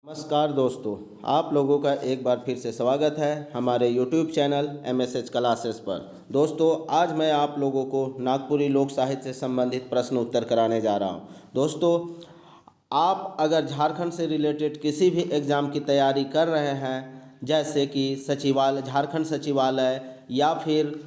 नमस्कार दोस्तों, आप लोगों का एक बार फिर से स्वागत है हमारे YouTube चैनल MSH क्लासेस पर। दोस्तों, आज मैं आप लोगों को नागपुरी लोक साहित्य से संबंधित प्रश्न उत्तर कराने जा रहा हूं। दोस्तों, आप अगर झारखंड से रिलेटेड किसी भी एग्ज़ाम की तैयारी कर रहे हैं, जैसे कि सचिवालय, झारखंड सचिवालय या फिर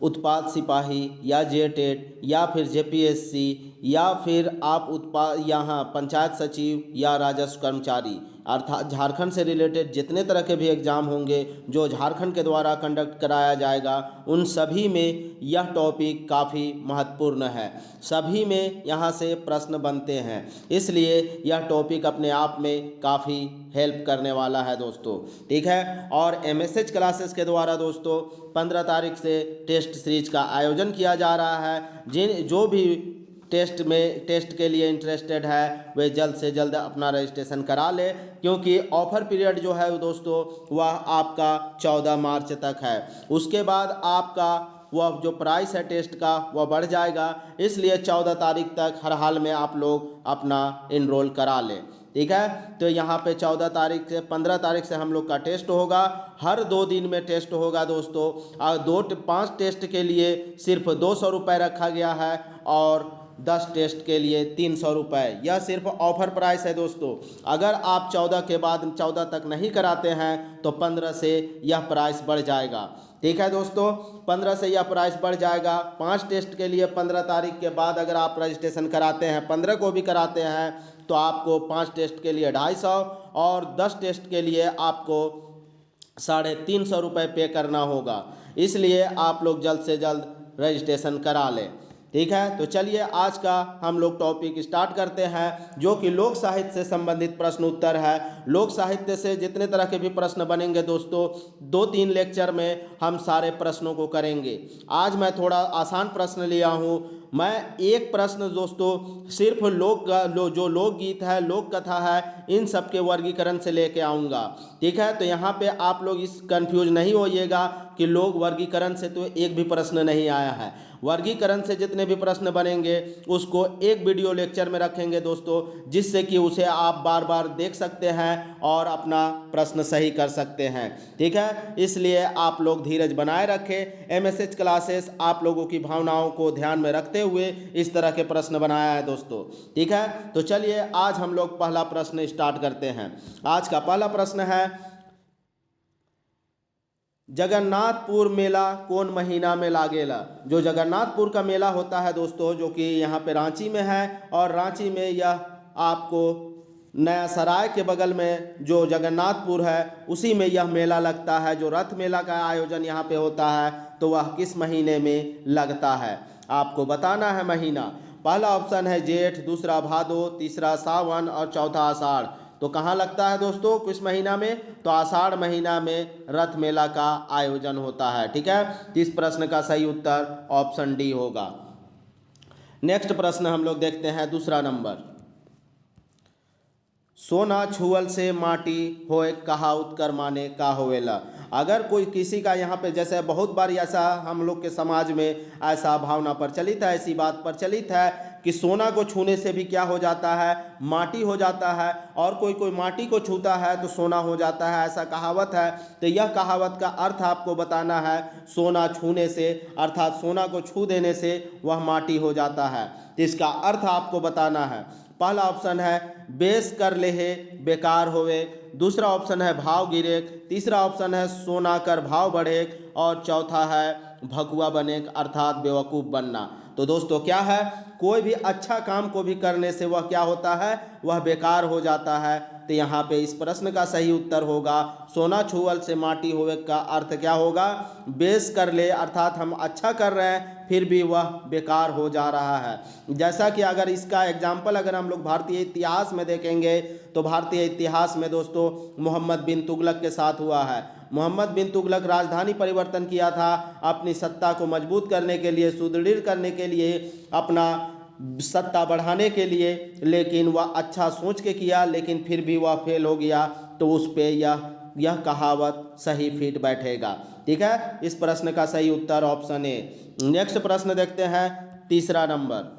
उत्पाद सिपाही या जेटेट या फिर जेपीएससी या फिर आप यहाँ पंचायत सचिव या राजस्व कर्मचारी, अर्थात झारखंड से रिलेटेड जितने तरह के भी एग्ज़ाम होंगे जो झारखंड के द्वारा कंडक्ट कराया जाएगा, उन सभी में यह टॉपिक काफ़ी महत्वपूर्ण है। सभी में यहाँ से प्रश्न बनते हैं, इसलिए यह टॉपिक अपने आप में काफ़ी हेल्प करने वाला है दोस्तों। ठीक है, और MSH क्लासेस के द्वारा दोस्तों 15 तारीख से टेस्ट सीरीज का आयोजन किया जा रहा है। जो भी टेस्ट के लिए इंटरेस्टेड है वे जल्द से जल्द अपना रजिस्ट्रेशन करा ले, क्योंकि ऑफ़र पीरियड जो है दोस्तों वह आपका 14 मार्च तक है। उसके बाद आपका वह जो प्राइस है टेस्ट का वह बढ़ जाएगा, इसलिए 14 तारीख तक हर हाल में आप लोग अपना इनरोल करा लें। ठीक है, तो यहाँ पे 14 तारीख से 15 तारीख से हम लोग का टेस्ट होगा। हर 2 दिन में टेस्ट होगा दोस्तों। और 5 टेस्ट के लिए सिर्फ 200 रुपये रखा गया है और 10 टेस्ट के लिए 300 रुपये। यह सिर्फ ऑफ़र प्राइस है दोस्तों। अगर आप 14 के बाद 14 तक नहीं कराते हैं तो 15 से यह प्राइस बढ़ जाएगा। ठीक है दोस्तों, 15 से यह प्राइस बढ़ जाएगा। 5 टेस्ट के लिए 15 तारीख के बाद अगर आप रजिस्ट्रेशन कराते हैं, 15 को भी कराते हैं, तो आपको 5 टेस्ट के लिए 250 और 10 टेस्ट के लिए आपको 350 रुपये पे करना होगा। इसलिए आप लोग जल्द से जल्द रजिस्ट्रेशन करा लें। ठीक है, तो चलिए आज का हम लोग टॉपिक स्टार्ट करते हैं, जो कि लोक साहित्य से संबंधित प्रश्न उत्तर है। लोक साहित्य से जितने तरह के भी प्रश्न बनेंगे दोस्तों, 2-3 लेक्चर में हम सारे प्रश्नों को करेंगे। आज मैं थोड़ा आसान प्रश्न लिया हूँ। मैं एक प्रश्न दोस्तों सिर्फ जो लोकगीत है, लोक कथा है, इन सब के वर्गीकरण से लेके आऊँगा। ठीक है, तो यहाँ पे आप लोग इस कंफ्यूज नहीं होइएगा कि लोक वर्गीकरण से तो एक भी प्रश्न नहीं आया है। वर्गीकरण से जितने भी प्रश्न बनेंगे उसको एक वीडियो लेक्चर में रखेंगे दोस्तों, जिससे कि उसे आप बार बार देख सकते हैं और अपना प्रश्न सही कर सकते हैं। ठीक है, इसलिए आप लोग धीरज बनाए रखें। MSH क्लासेस आप लोगों की भावनाओं को ध्यान में रखते हुए इस तरह के प्रश्न बनाया है दोस्तों। ठीक है, तो चलिए आज हम लोग पहला प्रश्न स्टार्ट करते हैं। आज का पहला प्रश्न है, जगन्नाथपुर मेला कौन महीना में लागेला। जो जगन्नाथपुर का मेला होता है दोस्तों, जो कि यहाँ पे रांची में है, और रांची में यह आपको नया सराय के बगल में जो जगन्नाथपुर है उसी में यह मेला लगता है। जो रथ मेला का आयोजन यहाँ पे होता है तो वह किस महीने में लगता है, आपको बताना है महीना। पहला ऑप्शन है जेठ, दूसरा भादो, तीसरा सावन और चौथा आषाढ़। तो कहाँ लगता है दोस्तों, किस महीना में? तो आषाढ़ महीना में रथ मेला का आयोजन होता है। ठीक है, तो इस प्रश्न का सही उत्तर ऑप्शन डी होगा। नेक्स्ट प्रश्न हम लोग देखते हैं, दूसरा नंबर। सोना छुअल से माटी होए कहावत कर माने का होवेला। अगर कोई किसी का यहाँ पे, जैसे बहुत बार ऐसा हम लोग के समाज में ऐसा भावना प्रचलित है, ऐसी बात प्रचलित है कि सोना को छूने से भी क्या हो जाता है, माटी हो जाता है, और कोई माटी को छूता है तो सोना हो जाता है, ऐसा कहावत है। तो यह कहावत का अर्थ आपको बताना है। सोना छूने से अर्थात सोना को छू देने से वह माटी हो जाता है, तो इसका अर्थ आपको बताना है। पहला ऑप्शन है बेस कर लेहे बेकार होवे, दूसरा ऑप्शन है भाव गिरे, तीसरा ऑप्शन है सोना कर भाव बढ़े, और चौथा है भकुआ बने अर्थात बेवकूफ़ बनना। तो दोस्तों क्या है, कोई भी अच्छा काम को भी करने से वह क्या होता है, वह बेकार हो जाता है। तो यहाँ पे इस प्रश्न का सही उत्तर होगा सोना छुअल से माटी होवे का अर्थ क्या होगा, बेस कर ले अर्थात हम अच्छा कर रहे हैं फिर भी वह बेकार हो जा रहा है। जैसा कि अगर इसका एग्जाम्पल अगर हम लोग भारतीय इतिहास में देखेंगे तो भारतीय इतिहास में दोस्तों मोहम्मद बिन तुगलक के साथ हुआ है। मोहम्मद बिन तुगलक राजधानी परिवर्तन किया था अपनी सत्ता को मजबूत करने के लिए, सुदृढ़ करने के लिए, अपना सत्ता बढ़ाने के लिए, लेकिन वह अच्छा सोच के किया लेकिन फिर भी वह फेल हो गया। तो उस पे यह कहावत सही फिट बैठेगा। ठीक है, इस प्रश्न का सही उत्तर ऑप्शन ए। नेक्स्ट प्रश्न देखते हैं, तीसरा नंबर।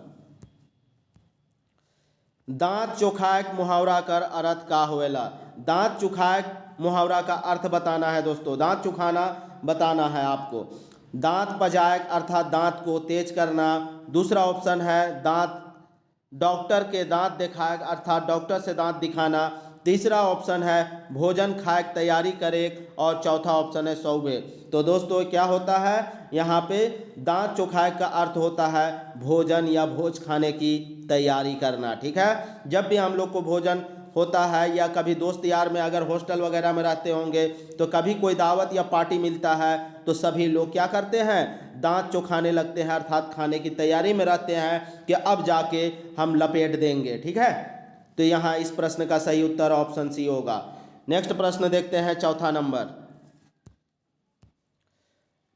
दांत चोखाए मुहावरा कर अर्थ का होवेला। दांत चुखाए मुहावरा का अर्थ बताना है दोस्तों, दांत चुखाना बताना है आपको। दांत पजाए अर्थात दांत को तेज करना। दूसरा ऑप्शन है दांत डॉक्टर के दांत दिखाए अर्थात डॉक्टर से दांत दिखाना। तीसरा ऑप्शन है भोजन खाए तैयारी करे और चौथा ऑप्शन है सौवे। तो दोस्तों क्या होता है यहाँ पे दांत चुखाए का अर्थ होता है भोजन या भोज खाने की तैयारी करना। ठीक है, जब भी हम लोग को भोजन होता है या कभी दोस्त यार में अगर हॉस्टल वगैरह में रहते होंगे तो कभी कोई दावत या पार्टी मिलता है तो सभी लोग क्या करते हैं, दांत चुखाने लगते हैं अर्थात खाने की तैयारी में रहते हैं कि अब जाके हम लपेट देंगे। ठीक है, तो यहाँ इस प्रश्न का सही उत्तर ऑप्शन सी होगा। नेक्स्ट प्रश्न देखते हैं चौथा नंबर।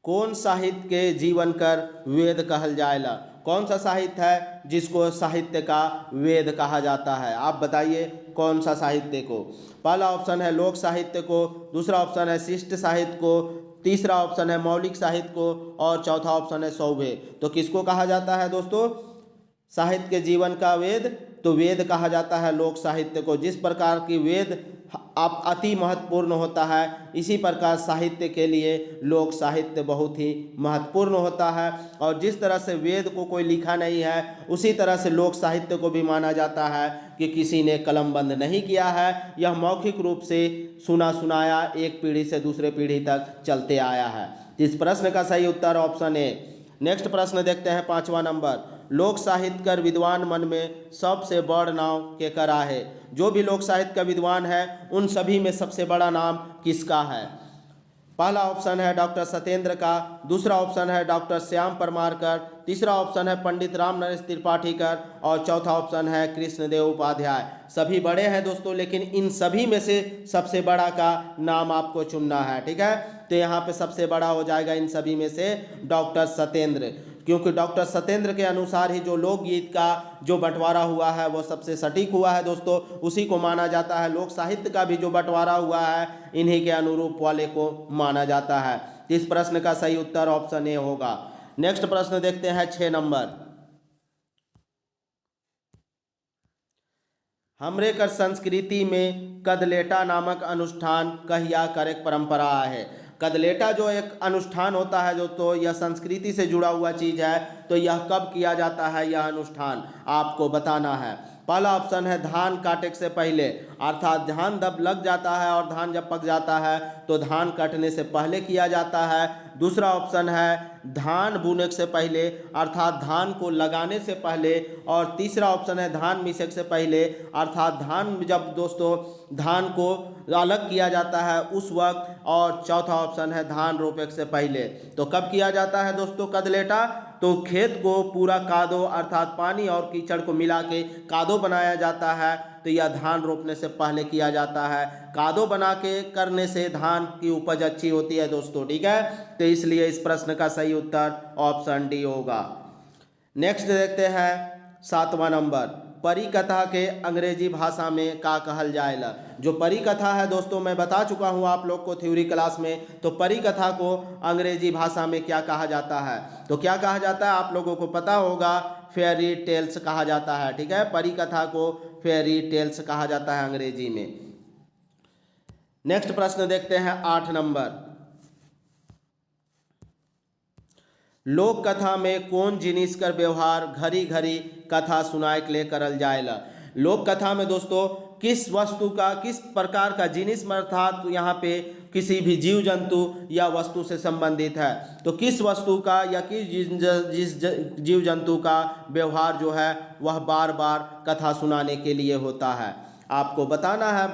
कौन साहित्य के जीवन कर वेद कहल जाएला? कौन सा साहित्य है जिसको साहित्य का वेद कहा जाता है? आप बताइए कौन सा साहित्य को। पहला ऑप्शन है लोक साहित्य को, दूसरा ऑप्शन है शिष्ट साहित्य को, तीसरा ऑप्शन है मौलिक साहित्य को और चौथा ऑप्शन है सौभे। तो किसको कहा जाता है दोस्तों साहित्य के जीवन का वेद? तो वेद कहा जाता है लोक साहित्य को। जिस प्रकार की वेद आप अति महत्वपूर्ण होता है इसी प्रकार साहित्य के लिए लोक साहित्य बहुत ही महत्वपूर्ण होता है। और जिस तरह से वेद को कोई लिखा नहीं है उसी तरह से लोक साहित्य को भी माना जाता है कि किसी ने कलमबंद नहीं किया है, यह मौखिक रूप से सुना सुनाया एक पीढ़ी से दूसरे पीढ़ी तक चलते आया है। इस प्रश्न का सही उत्तर ऑप्शन ए। नेक्स्ट प्रश्न देखते हैं पांचवा नंबर। लोक साहित्य कर विद्वान मन में सबसे बड़ नाम के करा है? जो भी लोक साहित्य का विद्वान है उन सभी में सबसे बड़ा नाम किसका है? पहला ऑप्शन है डॉक्टर सत्येंद्र का, दूसरा ऑप्शन है डॉक्टर श्याम परमारकर, तीसरा ऑप्शन है पंडित राम नरेश त्रिपाठी कर और चौथा ऑप्शन है कृष्णदेव उपाध्याय। सभी बड़े हैं दोस्तों लेकिन इन सभी में से सबसे बड़ा का नाम आपको चुनना है। ठीक है, तो यहाँ पे सबसे बड़ा हो जाएगा इन सभी में से डॉक्टर सत्येंद्र, क्योंकि डॉक्टर सत्येंद्र के अनुसार ही जो लोकगीत का जो बंटवारा हुआ है वो सबसे सटीक हुआ है दोस्तों, उसी को माना जाता है। लोक साहित्य का भी जो बंटवारा हुआ है इन्हीं के अनुरूप वाले को माना जाता है। इस प्रश्न का सही उत्तर ऑप्शन ए होगा। नेक्स्ट प्रश्न देखते हैं 6 नंबर। हमरे कर संस्कृति में कदलेटा नामक अनुष्ठान कहिया करे परंपरा है? कदलेटा जो एक अनुष्ठान होता है जो तो यह संस्कृति से जुड़ा हुआ चीज़ है, तो यह कब किया जाता है यह अनुष्ठान आपको बताना है। पहला ऑप्शन है धान काटे से पहले अर्थात धान जब लग जाता है और धान जब पक जाता है तो धान कटने से पहले किया जाता है। दूसरा ऑप्शन है धान बुने से पहले अर्थात धान को लगाने से पहले और तीसरा ऑप्शन है धान मिसे से पहले अर्थात धान जब दोस्तों धान को अलग किया जाता है उस वक्त, और चौथा ऑप्शन है धान रोपे से पहले। तो कब किया जाता है दोस्तों कदलेटा? तो खेत को पूरा कादो अर्थात पानी और कीचड़ को मिला के कादो बनाया जाता है, तो यह धान रोपने से पहले किया जाता है। कादो बना के करने से धान की उपज अच्छी होती है दोस्तों। ठीक है, तो इसलिए इस प्रश्न का सही उत्तर ऑप्शन डी होगा। नेक्स्ट देखते हैं 7वां नंबर। परिकथा के अंग्रेजी भाषा में का कहल जाएला? जो परिकथा है दोस्तों मैं बता चुका हूँ आप लोग को थ्योरी क्लास में, तो परिकथा को अंग्रेजी भाषा में क्या कहा जाता है? तो क्या कहा जाता है आप लोगों को पता होगा, फेयरी टेल्स कहा जाता है। ठीक है, परिकथा को फेयरी टेल्स कहा जाता है अंग्रेजी में। नेक्स्ट प्रश्न देखते हैं 8 नंबर। लोक कथा में कौन जिनिस कर व्यवहार घड़ी घड़ी कथा सुनाए के लिए करल जाएला? लोक कथा में दोस्तों किस वस्तु का किस प्रकार का जिनिस अर्थात यहाँ पे किसी भी जीव जंतु या वस्तु से संबंधित है, तो किस वस्तु का या जिस जीव जंतु का व्यवहार जो है वह बार बार कथा सुनाने के लिए होता है आपको बताना है।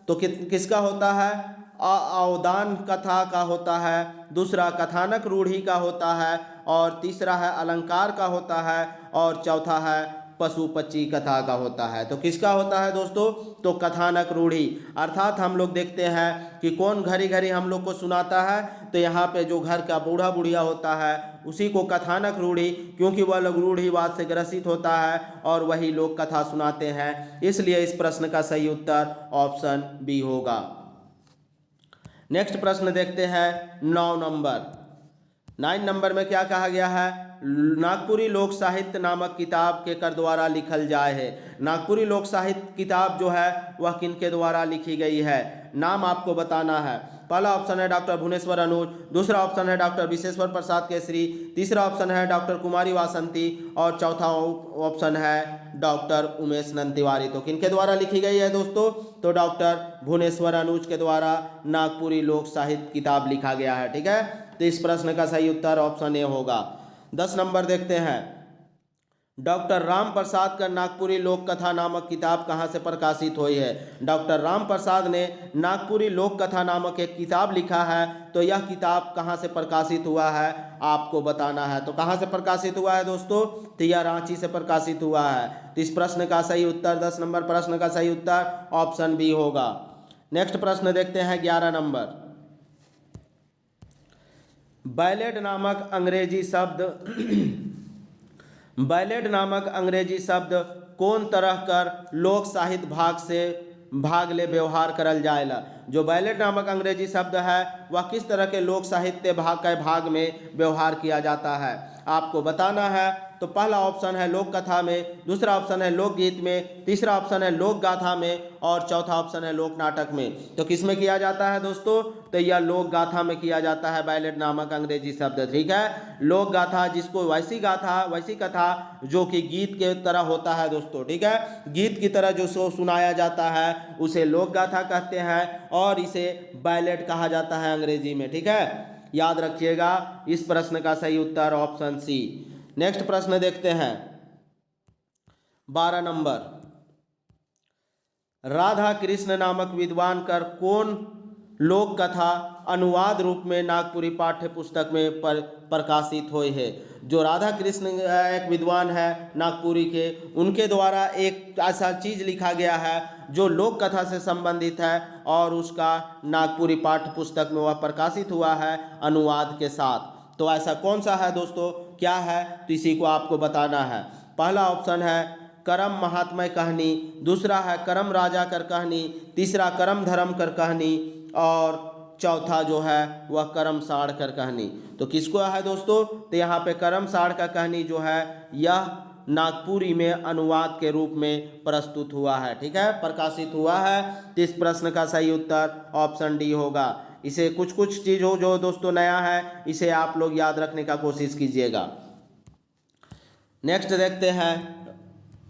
तो किसका होता है? अवदान कथा का होता है, दूसरा कथानक रूढ़ी का होता है और तीसरा है अलंकार का होता है और चौथा है पशु पक्षी कथा का होता है। तो किसका होता है दोस्तों? तो कथानक रूढ़ी अर्थात हम लोग देखते हैं कि कौन घड़ी घड़ी हम लोग को सुनाता है, तो यहाँ पे जो घर का बूढ़ा बुढ़िया होता है उसी को कथानक रूढ़ी, क्योंकि वह लोग रूढ़िवाद से ग्रसित होता है और वही लोग कथा सुनाते हैं, इसलिए इस प्रश्न का सही उत्तर ऑप्शन बी होगा। नेक्स्ट प्रश्न देखते हैं 9 नंबर। 9 नंबर में क्या कहा गया है? नागपुरी लोक साहित्य नामक किताब के कर द्वारा लिखल जाए है। नागपुरी लोक साहित्य किताब जो है वह किनके द्वारा लिखी गई है, नाम आपको बताना है। पहला ऑप्शन है डॉक्टर भुवनेश्वर अनुज, दूसरा ऑप्शन है डॉक्टर विशेश्वर प्रसाद केसरी, तीसरा ऑप्शन है डॉक्टर कुमारी वासंती और चौथा ऑप्शन है डॉक्टर उमेश नंद तिवारी। तो किनके द्वारा लिखी गई है दोस्तों? तो डॉक्टर भुवनेश्वर अनुज के द्वारा नागपुरी लोक साहित्य किताब लिखा गया है। ठीक है, तो इस प्रश्न का सही उत्तर ऑप्शन ए होगा। 10 नंबर देखते हैं, डॉक्टर राम प्रसाद का नागपुरी लोक कथा नामक किताब कहाँ से प्रकाशित हुई है? डॉक्टर राम प्रसाद ने नागपुरी लोक कथा नामक एक किताब लिखा है, तो यह किताब कहाँ से प्रकाशित हुआ है आपको बताना है। तो कहाँ से प्रकाशित हुआ है दोस्तों? तो यह रांची से प्रकाशित हुआ है। तो इस प्रश्न का सही उत्तर, 10 नंबर प्रश्न का सही उत्तर ऑप्शन बी होगा। नेक्स्ट प्रश्न देखते हैं 11 नंबर, बैलेड नामक अंग्रेजी शब्द कौन तरह कर लोक साहित्य भाग ले व्यवहार करल जाएला? जो बैलेड नामक अंग्रेजी शब्द है वह किस तरह के लोक साहित्य भाग में व्यवहार किया जाता है आपको बताना है। तो पहला ऑप्शन है लोक कथा में, दूसरा ऑप्शन है लोकगीत में, तीसरा ऑप्शन है लोक गाथा में और चौथा ऑप्शन है लोक नाटक में। तो किस में किया जाता है दोस्तों? तो यह लोक गाथा में किया जाता है बैलेड नामक अंग्रेजी शब्द। ठीक है, लोक गाथा जिसको वैसी कथा जो कि गीत के तरह होता है दोस्तों। ठीक है, गीत की तरह जो सुनाया जाता है उसे लोक गाथा कहते हैं और इसे बैलेड कहा जाता है अंग्रेजी में। ठीक है, याद रखिएगा, इस प्रश्न का सही उत्तर ऑप्शन सी। नेक्स्ट प्रश्न देखते हैं 12 नंबर, राधा कृष्ण नामक विद्वान कर कौन लोक कथा अनुवाद रूप में नागपुरी पाठ्य पुस्तक में प्रकाशित हुई है? जो राधा कृष्ण एक विद्वान है नागपुरी के, उनके द्वारा एक ऐसा चीज़ लिखा गया है जो लोक कथा से संबंधित है और उसका नागपुरी पाठ्य पुस्तक में वह प्रकाशित हुआ है अनुवाद के साथ। तो ऐसा कौन सा है दोस्तों, क्या है? तो इसी को आपको बताना है। पहला ऑप्शन है करम महात्मय कहानी, दूसरा है करम राजा कर कहानी, तीसरा करम धर्म कर कहानी और चौथा जो है वह करम साड़ कर कहानी। तो किसको है दोस्तों? तो यहाँ पे करम साड़ का कहानी जो है यह नागपुरी में अनुवाद के रूप में प्रस्तुत हुआ है। ठीक है, प्रकाशित हुआ है। तो इस प्रश्न का सही उत्तर ऑप्शन डी होगा। इसे कुछ चीज़ हो जो दोस्तों नया है, इसे आप लोग याद रखने का कोशिश कीजिएगा। नेक्स्ट देखते हैं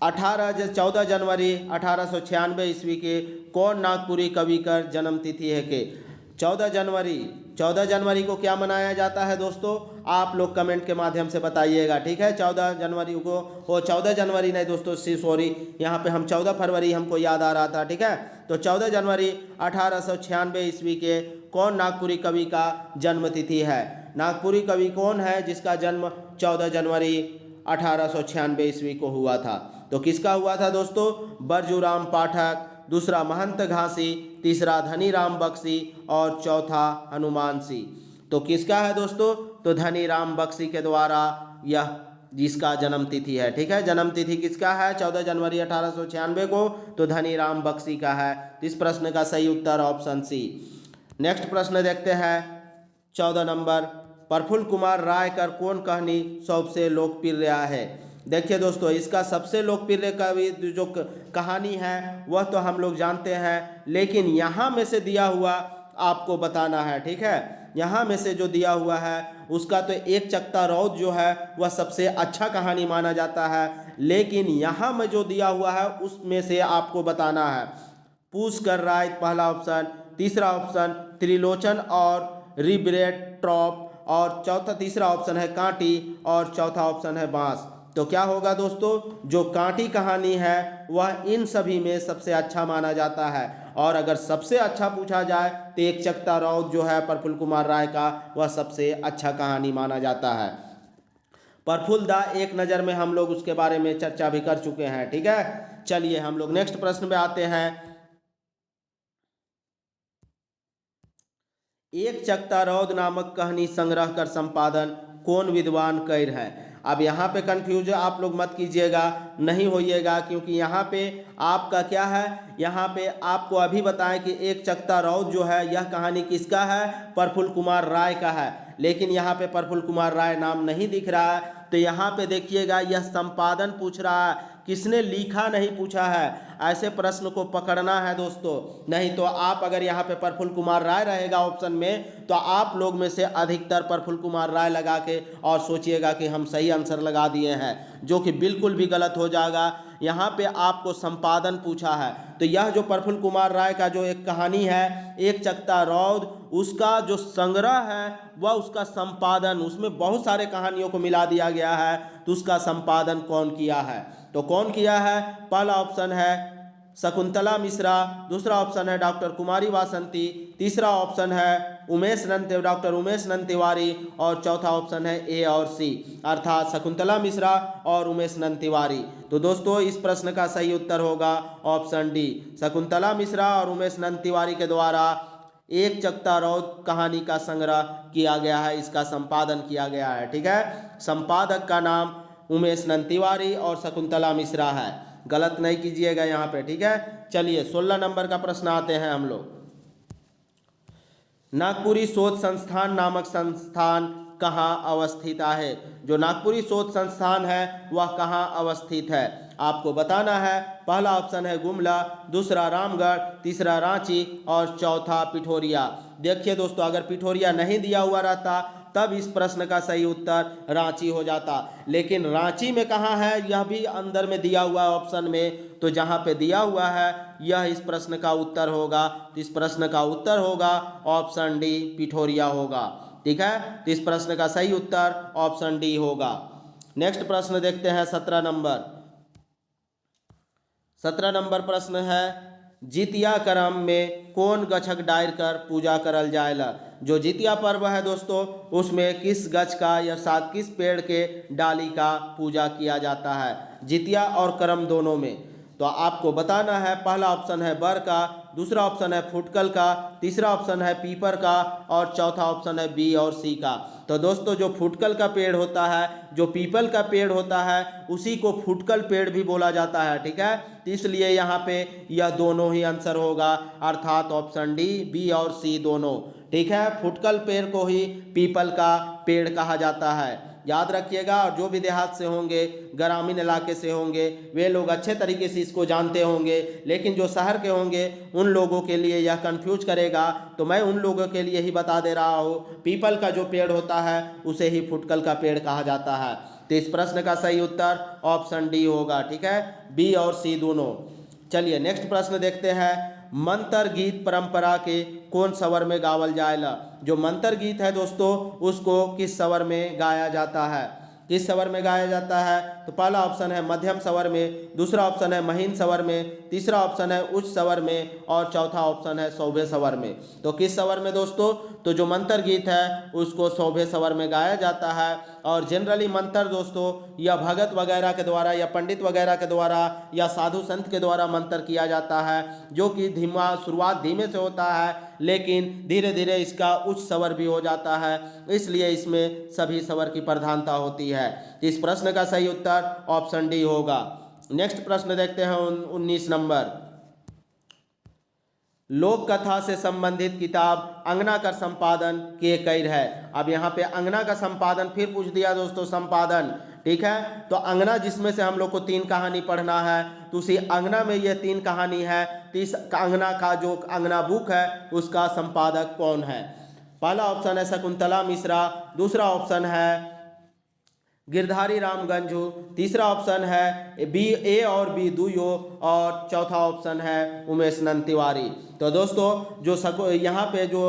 14 जनवरी 1896 ईस्वी के कौन नागपुरी कवि का जन्म तिथि है के? 14 जनवरी को क्या मनाया जाता है दोस्तों? आप लोग कमेंट के माध्यम से बताइएगा। ठीक है, 14 जनवरी को, वो 14 जनवरी नहीं दोस्तों, सॉरी, यहाँ पे हम 14 फरवरी हमको याद आ रहा था। ठीक है, तो 14 जनवरी 1896 ईस्वी के कौन नागपुरी कवि का जन्म तिथि है? नागपुरी कवि कौन है जिसका जन्म 14 जनवरी 1896 ईस्वी को हुआ था? तो किसका हुआ था दोस्तों? बरजूराम पाठक, दूसरा महंत घासी, तीसरा धनीराम बख्शी और चौथा हनुमान सिंह। तो किसका है दोस्तों? तो धनीराम बख्शी के द्वारा यह जिसका जन्म तिथि है। ठीक है, जन्म तिथि किसका है 14 जनवरी 1896 को? तो धनीराम बख्शी का है। तो इस प्रश्न का सही उत्तर ऑप्शन सी। नेक्स्ट प्रश्न देखते हैं 14 नंबर, प्रफुल्ल कुमार राय कर कौन कहानी सबसे लोकप्रिय है? देखिए दोस्तों, इसका सबसे लोकप्रिय कवि जो कहानी है वह तो हम लोग जानते हैं, लेकिन यहाँ में से दिया हुआ आपको बताना है। ठीक है, यहाँ में से जो दिया हुआ है उसका तो एक चकता रौद जो है वह सबसे अच्छा कहानी माना जाता है, लेकिन यहाँ में जो दिया हुआ है उसमें से आपको बताना है पुष्कर राय पहला ऑप्शन, तीसरा ऑप्शन त्रिलोचन और रिब्रेट ट्रॉप और तीसरा ऑप्शन है कांटी और चौथा ऑप्शन है बांस। तो क्या होगा दोस्तों? जो कांटी कहानी है वह इन सभी में सबसे अच्छा माना जाता है, और अगर सबसे अच्छा पूछा जाए तो एक चकता रौद जो है प्रफुल्ल कुमार राय का, वह सबसे अच्छा कहानी माना जाता है। प्रफुल्ल दा एक नज़र में हम लोग उसके बारे में चर्चा भी कर चुके हैं। ठीक है, चलिए हम लोग नेक्स्ट प्रश्न पे आते हैं। एक चकता रौद नामक कहानी संग्रह कर संपादन कौन विद्वान कर है? अब यहाँ पे कंफ्यूज आप लोग मत कीजिएगा, नहीं होइएगा, क्योंकि यहाँ पे आपका क्या है, यहाँ पे आपको अभी बताएं कि एक चकता रौद जो है यह कहानी किसका है? प्रफुल्ल कुमार राय का है, लेकिन यहाँ पे प्रफुल्ल कुमार राय नाम नहीं दिख रहा है। तो यहाँ पे देखिएगा यह संपादन पूछ रहा है, किसने लिखा नहीं पूछा है। ऐसे प्रश्न को पकड़ना है दोस्तों, नहीं तो आप अगर यहाँ पे प्रफुल्ल कुमार राय रहेगा ऑप्शन में तो आप लोग में से अधिकतर प्रफुल्ल कुमार राय लगा के और सोचिएगा कि हम सही आंसर लगा दिए हैं, जो कि बिल्कुल भी गलत हो जाएगा। यहाँ पे आपको संपादन पूछा है, तो यह जो प्रफुल्ल कुमार राय का जो एक कहानी है एक चकता रौद, उसका जो संग्रह है वह उसका संपादन, उसमें बहुत सारे कहानियों को मिला दिया गया है, तो उसका संपादन कौन किया है? तो कौन किया है? पहला ऑप्शन है शकुंतला मिश्रा, दूसरा ऑप्शन है डॉक्टर कुमारी वासंती, तीसरा ऑप्शन है डॉक्टर उमेश नंद तिवारी, और चौथा ऑप्शन है ए और सी, अर्थात शकुंतला मिश्रा और उमेश नंद तिवारी। तो दोस्तों इस प्रश्न का सही उत्तर होगा ऑप्शन डी, शकुंतला मिश्रा और उमेश नंद तिवारी के द्वारा एक चकता रौद कहानी का संग्रह किया गया है, इसका संपादन किया गया है। ठीक है, संपादक का नाम उमेश नंद तिवारी और शकुंतला मिश्रा है, गलत नहीं कीजिएगा यहाँ पे। ठीक है, चलिए 16 नंबर का प्रश्न आते हैं हम लोग। नागपुरी शोध संस्थान नामक संस्थान कहाँ अवस्थित है? जो नागपुरी शोध संस्थान है वह कहाँ अवस्थित है आपको बताना है। पहला ऑप्शन है गुमला, दूसरा रामगढ़, तीसरा रांची और चौथा पिठोरिया। देखिए दोस्तों, अगर पिठोरिया नहीं दिया हुआ रहता तब इस प्रश्न का सही उत्तर रांची हो जाता, लेकिन रांची में कहाँ है यह भी अंदर में दिया हुआ है ऑप्शन में, तो जहाँ पे दिया हुआ है यह इस प्रश्न का उत्तर होगा। तो इस प्रश्न का उत्तर होगा ऑप्शन डी, पिठोरिया होगा। ठीक है, तो इस प्रश्न का सही उत्तर ऑप्शन डी होगा। नेक्स्ट प्रश्न देखते हैं 17 नंबर। 17 नंबर प्रश्न है जितिया क्रम में कौन गछक डायर कर पूजा करल जाएला? जो जितिया पर्व है दोस्तों उसमें किस गछ का या साथ किस पेड़ के डाली का पूजा किया जाता है? जितिया और करम दोनों में, तो आपको बताना है। पहला ऑप्शन है बर का, दूसरा ऑप्शन है फुटकल का, तीसरा ऑप्शन है पीपर का और चौथा ऑप्शन है बी और सी का। तो दोस्तों जो फुटकल का पेड़ होता है, जो पीपल का पेड़ होता है, उसी को फुटकल पेड़ भी बोला जाता है। ठीक है, तो इसलिए यहाँ पे यह दोनों ही आंसर होगा, अर्थात ऑप्शन डी, बी और सी दोनों। ठीक है, फुटकल पेड़ को ही पीपल का पेड़ कहा जाता है, याद रखिएगा। और जो भी देहात से होंगे, ग्रामीण इलाके से होंगे, वे लोग अच्छे तरीके से इसको जानते होंगे, लेकिन जो शहर के होंगे उन लोगों के लिए यह कंफ्यूज करेगा, तो मैं उन लोगों के लिए ही बता दे रहा हूँ। पीपल का जो पेड़ होता है उसे ही फुटकल का पेड़ कहा जाता है। तो इस प्रश्न का सही उत्तर ऑप्शन डी होगा। ठीक है, बी और सी दोनों। चलिए नेक्स्ट प्रश्न देखते हैं। मंत्र गीत परंपरा के कौन स्वर में गावल जाएला? जो मंत्र गीत है दोस्तों उसको किस स्वर में गाया जाता है? किस स्वर में गाया जाता है? तो पहला ऑप्शन है मध्यम स्वर में, दूसरा ऑप्शन है महीन स्वर में, तीसरा ऑप्शन है उच्च स्वर में और चौथा ऑप्शन है सौभे स्वर में। तो किस स्वर में दोस्तों? तो जो मंत्र गीत है उसको सौभे स्वर में गाया जाता है। और जनरली मंत्र दोस्तों या भगत वगैरह के द्वारा या पंडित वगैरह के द्वारा या साधु संत के द्वारा मंत्र किया जाता है, जो कि शुरुआत धीमे से होता है लेकिन धीरे धीरे इसका उच्च स्वर भी हो जाता है, इसलिए इसमें सभी स्वर की प्रधानता होती है। इस प्रश्न का सही उत्तर ऑप्शन डी होगा। नेक्स्ट प्रश्न देखते हैं 19 नंबर। लोक कथा से संबंधित किताब अंगना का संपादन के कैर है? अब यहाँ पे अंगना का संपादन फिर पूछ दिया दोस्तों, संपादन। ठीक है, तो अंगना जिसमें से हम लोग को 3 कहानी पढ़ना है, तो उसी अंगना में ये 3 कहानी है। तो इस अंगना का जो अंगना बुक है उसका संपादक कौन है? पहला ऑप्शन है शकुंतला मिश्रा, दूसरा ऑप्शन है गिरधारी राम गंजू, तीसरा ऑप्शन है बी, ए और बी दुयो, और चौथा ऑप्शन है उमेश नंद तिवारी। तो दोस्तों जो यहाँ पे जो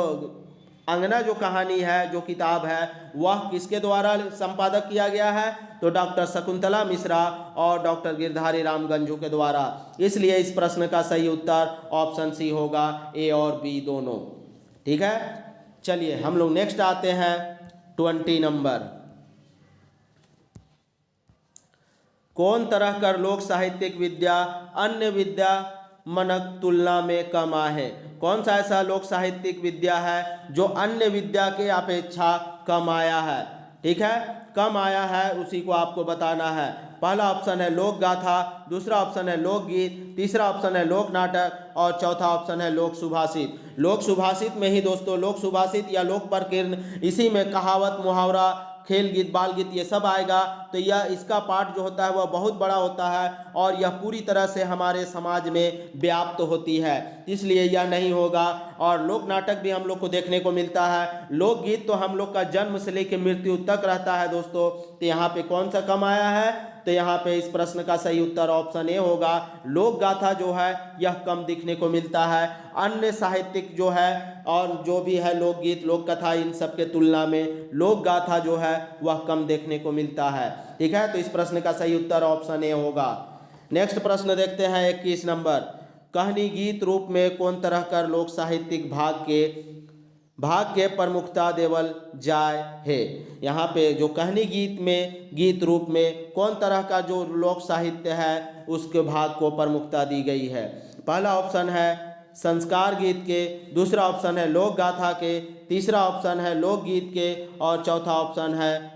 अंगना जो कहानी है, जो किताब है, वह किसके द्वारा संपादक किया गया है? तो डॉक्टर शकुंतला मिश्रा और डॉक्टर गिरधारी राम गंजू के द्वारा। इसलिए इस प्रश्न का सही उत्तर ऑप्शन सी होगा, ए और बी दोनों। ठीक है, चलिए हम लोग नेक्स्ट आते हैं 20 नंबर। कौन तरह कर लोक साहित्यिक विद्या अन्य विद्या मनक तुलना में कम है? कौन सा ऐसा लोक साहित्यिक विद्या है जो अन्य विद्या के अपेक्षा कम आया है? ठीक है, कम आया है उसी को आपको बताना है। पहला ऑप्शन है लोक गाथा, दूसरा ऑप्शन है लोकगीत, तीसरा ऑप्शन है लोक नाटक और चौथा ऑप्शन है लोक सुभाषित। लोक सुभाषित में ही दोस्तों लोक सुभाषित या लोक प्रकीर्णन, इसी में कहावत मुहावरा खेल गीत, बाल गीत ये सब आएगा, तो यह इसका पार्ट जो होता है वह बहुत बड़ा होता है और यह पूरी तरह से हमारे समाज में व्याप्त होती है, इसलिए यह नहीं होगा। और लोक नाटक भी हम लोग को देखने को मिलता है। लोकगीत तो हम लोग का जन्म से लेकर मृत्यु तक रहता है दोस्तों। तो यहाँ पे कौन सा कम आया है? तो यहाँ पे इस प्रश्न का सही उत्तर ऑप्शन ए होगा। लोक गाथा जो है यह कम दिखने को मिलता है। अन्य साहित्यिक जो है और जो भी है लोकगीत, लोक कथा, इन सब के तुलना में लोक गाथा जो है वह कम देखने को मिलता है। ठीक है, तो इस प्रश्न का सही उत्तर ऑप्शन ए होगा। नेक्स्ट प्रश्न देखते हैं 21 नंबर। कहानी गीत रूप में कौन तरह का लोक साहित्यिक भाग के प्रमुखता देवल जाय है। यहाँ पे जो कहानी गीत में गीत रूप में कौन तरह का जो लोक साहित्य है उसके भाग को प्रमुखता दी गई है। पहला ऑप्शन है संस्कार गीत के, दूसरा ऑप्शन है लोक गाथा के, तीसरा ऑप्शन है लोकगीत के और चौथा ऑप्शन है